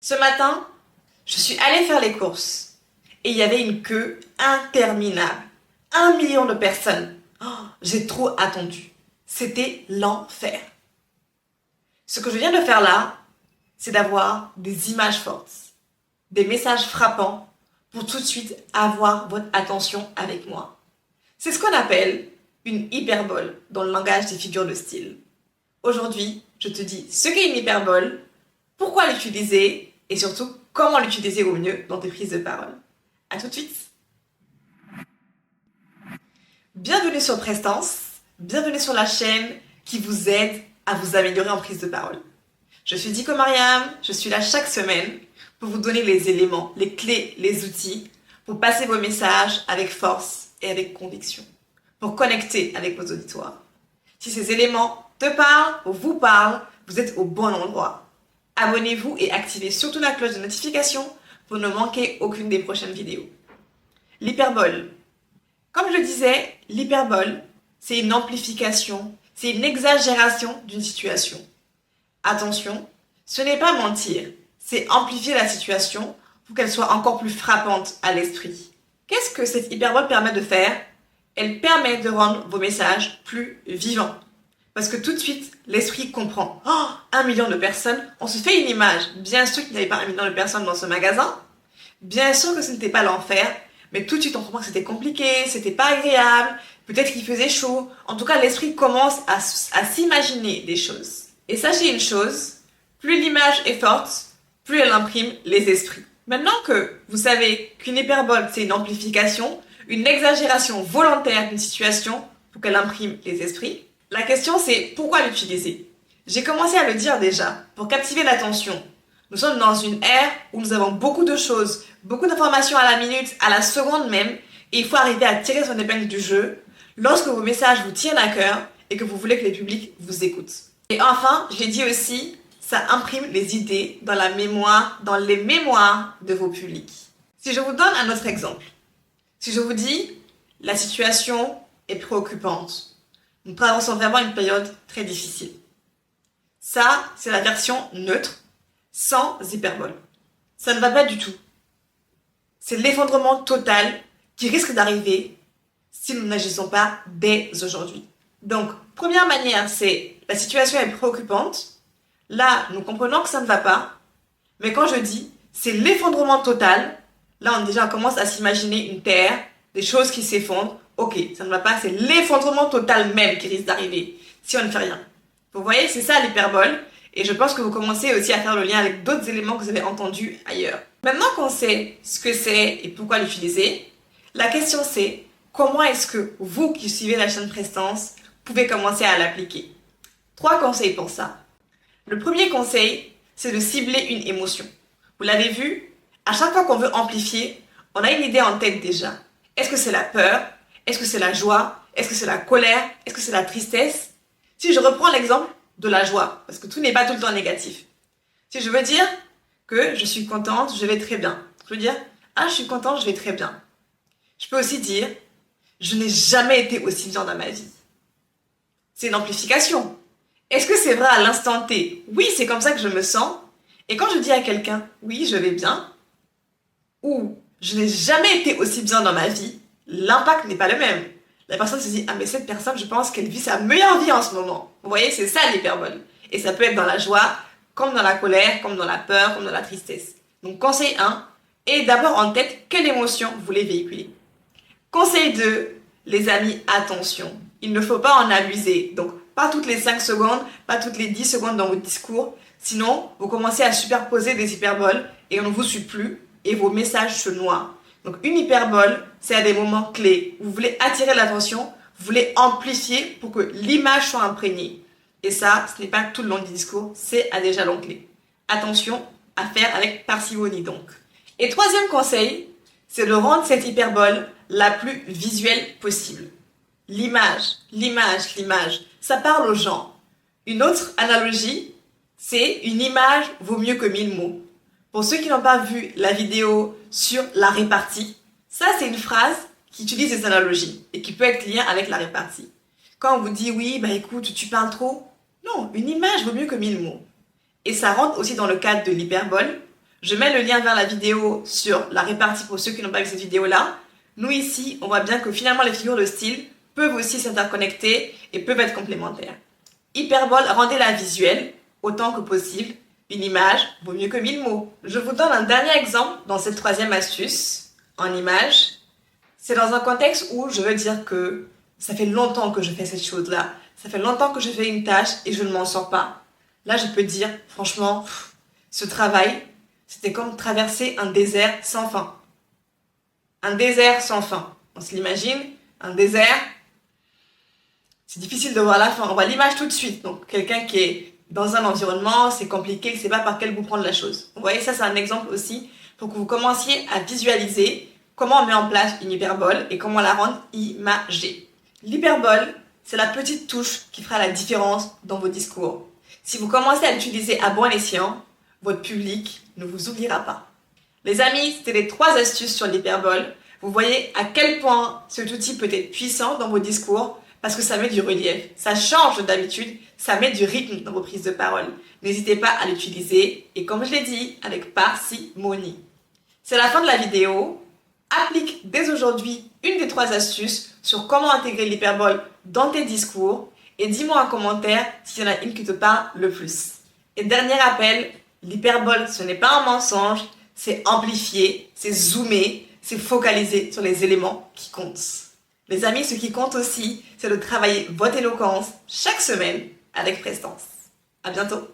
Ce matin, je suis allée faire les courses et il y avait une queue interminable. 1 million de personnes. Oh, j'ai trop attendu. C'était l'enfer. Ce que je viens de faire là, c'est d'avoir des images fortes, des messages frappants pour tout de suite avoir votre attention avec moi. C'est ce qu'on appelle une hyperbole dans le langage des figures de style. Aujourd'hui, je te dis ce qu'est une hyperbole, pourquoi l'utiliser et surtout comment l'utiliser au mieux dans tes prises de parole. A tout de suite. Bienvenue sur Prestance, bienvenue sur la chaîne qui vous aide à vous améliorer en prise de parole. Je suis Diko Mariam, je suis là chaque semaine pour vous donner les éléments, les clés, les outils pour passer vos messages avec force et avec conviction, pour connecter avec vos auditoires. Si ces éléments te parlent ou vous parlent, vous êtes au bon endroit. Abonnez-vous et activez surtout la cloche de notification pour ne manquer aucune des prochaines vidéos. L'hyperbole. Comme je le disais, l'hyperbole, c'est une amplification, c'est une exagération d'une situation. Attention, ce n'est pas mentir, c'est amplifier la situation pour qu'elle soit encore plus frappante à l'esprit. Qu'est-ce que cette hyperbole permet de faire? Elle permet de rendre vos messages plus vivants. Parce que tout de suite, l'esprit comprend. Oh, 1 million de personnes, on se fait une image. Bien sûr qu'il n'y avait pas 1 million de personnes dans ce magasin. Bien sûr que ce n'était pas l'enfer. Mais tout de suite, on comprend que c'était compliqué, c'était pas agréable. Peut-être qu'il faisait chaud. En tout cas, l'esprit commence à s'imaginer des choses. Et sachez une chose, plus l'image est forte, plus elle imprime les esprits. Maintenant que vous savez qu'une hyperbole, c'est une amplification, une exagération volontaire d'une situation pour qu'elle imprime les esprits, la question c'est pourquoi l'utiliser? J'ai commencé à le dire déjà, pour captiver l'attention. Nous sommes dans une ère où nous avons beaucoup de choses, beaucoup d'informations à la minute, à la seconde même, et il faut arriver à tirer son épingle du jeu lorsque vos messages vous tiennent à cœur et que vous voulez que les publics vous écoutent. Et enfin, je l'ai dit aussi, ça imprime les idées dans la mémoire, dans les mémoires de vos publics. Si je vous donne un autre exemple, si je vous dis la situation est préoccupante, nous traversons vraiment une période très difficile. Ça, c'est la version neutre, sans hyperbole. Ça ne va pas du tout. C'est l'effondrement total qui risque d'arriver si nous n'agissons pas dès aujourd'hui. Donc, première manière, c'est la situation est préoccupante. Là, nous comprenons que ça ne va pas. Mais quand je dis c'est l'effondrement total, là, on commence à s'imaginer une terre, des choses qui s'effondrent. Ok, ça ne va pas, c'est l'effondrement total même qui risque d'arriver si on ne fait rien. Vous voyez, c'est ça l'hyperbole. Et je pense que vous commencez aussi à faire le lien avec d'autres éléments que vous avez entendus ailleurs. Maintenant qu'on sait ce que c'est et pourquoi l'utiliser, la question c'est comment est-ce que vous qui suivez la chaîne Prestance pouvez commencer à l'appliquer? 3 conseils pour ça. Le premier conseil, c'est de cibler une émotion. Vous l'avez vu, à chaque fois qu'on veut amplifier, on a une idée en tête déjà. Est-ce que c'est la peur? Est-ce que c'est la joie? Est-ce que c'est la colère? Est-ce que c'est la tristesse? Si je reprends l'exemple de la joie, parce que tout n'est pas tout le temps négatif. Si je veux dire que je suis contente, je vais très bien. Je veux dire, je suis contente, je vais très bien. Je peux aussi dire, je n'ai jamais été aussi bien dans ma vie. C'est une amplification. Est-ce que c'est vrai à l'instant T? Oui, c'est comme ça que je me sens. Et quand je dis à quelqu'un, oui, je vais bien, ou je n'ai jamais été aussi bien dans ma vie, l'impact n'est pas le même. La personne se dit, mais cette personne, je pense qu'elle vit sa meilleure vie en ce moment. Vous voyez, c'est ça l'hyperbole. Et ça peut être dans la joie, comme dans la colère, comme dans la peur, comme dans la tristesse. Donc conseil 1, ayez d'abord en tête quelle émotion vous voulez véhiculer. Conseil 2, les amis, attention. Il ne faut pas en abuser. Donc pas toutes les 5 secondes, pas toutes les 10 secondes dans votre discours. Sinon, vous commencez à superposer des hyperboles et on ne vous suit plus et vos messages se noient. Donc une hyperbole, c'est à des moments clés. Vous voulez attirer l'attention, vous voulez amplifier pour que l'image soit imprégnée. Et ça, ce n'est pas tout le long du discours, c'est à des jalons clés. Attention à faire avec parcimonie donc. Et troisième conseil, c'est de rendre cette hyperbole la plus visuelle possible. L'image, l'image, l'image, ça parle aux gens. Une autre analogie, c'est une image vaut mieux que 1000 mots. Pour ceux qui n'ont pas vu la vidéo sur la répartie, ça c'est une phrase qui utilise des analogies et qui peut être liée avec la répartie. Quand on vous dit oui, écoute, tu parles trop. Non, une image vaut mieux que 1000 mots. Et ça rentre aussi dans le cadre de l'hyperbole. Je mets le lien vers la vidéo sur la répartie pour ceux qui n'ont pas vu cette vidéo-là. Nous ici, on voit bien que finalement les figures de style peuvent aussi s'interconnecter et peuvent être complémentaires. Hyperbole, rendez-la visuelle autant que possible. Une image vaut mieux que 1000 mots. Je vous donne un dernier exemple dans cette troisième astuce en image. C'est dans un contexte où je veux dire que ça fait longtemps que je fais cette chose-là. Ça fait longtemps que je fais une tâche et je ne m'en sors pas. Là, je peux dire, franchement, ce travail, c'était comme traverser un désert sans fin. Un désert sans fin. On se l'imagine, un désert, c'est difficile de voir la fin. On voit l'image tout de suite. Donc, quelqu'un qui est dans un environnement, c'est compliqué, il ne sait pas par quel bout prendre la chose. Vous voyez, ça, c'est un exemple aussi pour que vous commenciez à visualiser comment on met en place une hyperbole et comment la rendre imagée. L'hyperbole, c'est la petite touche qui fera la différence dans vos discours. Si vous commencez à l'utiliser à bon escient, votre public ne vous oubliera pas. Les amis, c'était les 3 astuces sur l'hyperbole. Vous voyez à quel point cet outil peut être puissant dans vos discours parce que ça met du relief, ça change d'habitude, ça met du rythme dans vos prises de parole. N'hésitez pas à l'utiliser et comme je l'ai dit, avec parcimonie. C'est la fin de la vidéo. Applique dès aujourd'hui une des 3 astuces sur comment intégrer l'hyperbole dans tes discours et dis-moi en commentaire s'il y en a une qui te parle le plus. Et dernier rappel, l'hyperbole ce n'est pas un mensonge, c'est amplifier, c'est zoomer, c'est focaliser sur les éléments qui comptent. Les amis, ce qui compte aussi, c'est de travailler votre éloquence chaque semaine avec prestance. À bientôt!